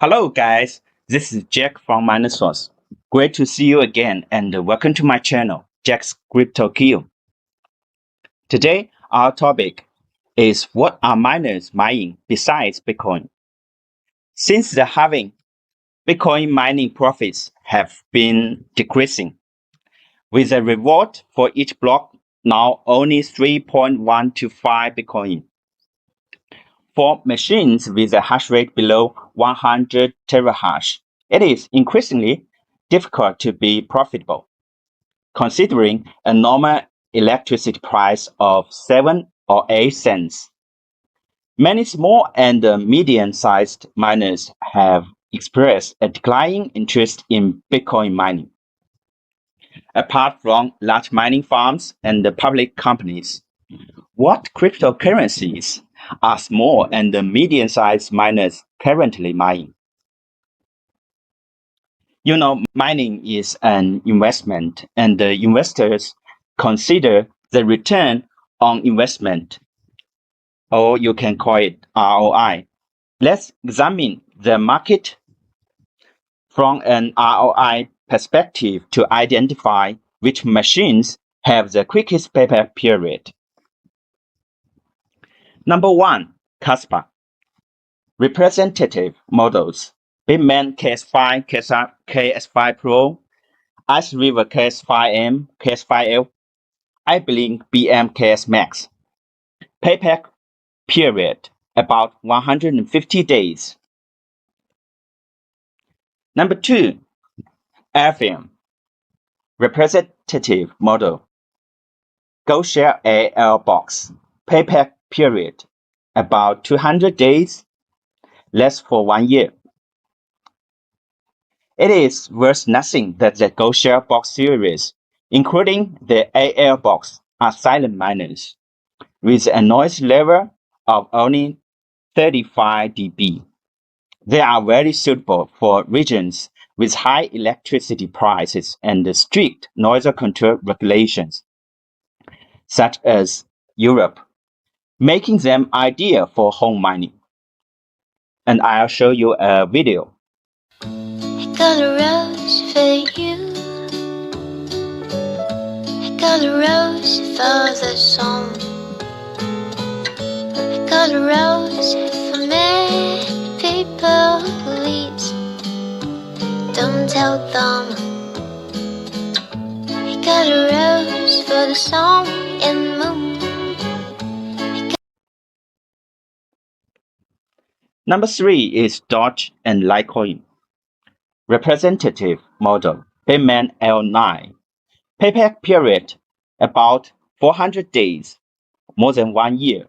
Hello guys, this is Jack from Source. Great to see you again and welcome to my channel, Jack's Crypto Q. Today, our topic is what are miners mining besides Bitcoin? Since the halving, Bitcoin mining profits have been decreasing, with the reward for each block now only 3.125 Bitcoin. For machines with a hash rate below 100 terahash, it is increasingly difficult to be profitable, considering a normal electricity price of 7 or 8 cents. Many small and medium-sized miners have expressed a declining interest in Bitcoin mining. Apart from large mining farms and the public companies, what cryptocurrencies are small and medium-sized miners currently mining? Mining is an investment, and the investors consider the return on investment, or you can call it ROI. Let's examine the market from an ROI perspective to identify which machines have the quickest payback period. Number 1, Kaspa. Representative models: Bitmain KS5, KS5 Pro, Ice River KS5M, KS5L, iBlink BM KS Max. Payback period about 150 days. Number 2, Alephium. Representative model: GoShare AL box. Payback period about 200 days, less for 1 year. It is worth nothing that the GoShare box series, including the AL box, are silent miners, with a noise level of only 35 dB. They are very suitable for regions with high electricity prices and strict noise control regulations, such as Europe, making them ideal for home mining. And I'll show you a video. I got a rose for you. I got a rose for the song. I got a rose for many people, please don't tell them. I got a rose for the sun and moon. Number 3 is Doge and Litecoin. Representative model: Bitmain L9. Payback period about 400 days, more than 1 year.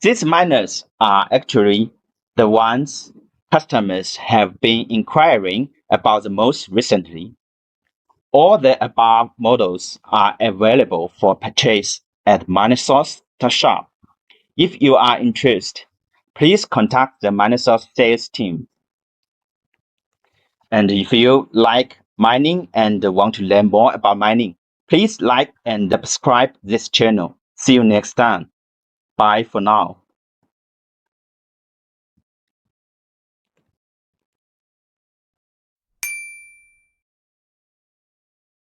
These miners are actually the ones customers have been inquiring about the most recently. All the above models are available for purchase at MinerSource.shop. If you are interested, please contact the MinerSource sales team. And if you like mining and want to learn more about mining, please like and subscribe this channel. See you next time. Bye for now.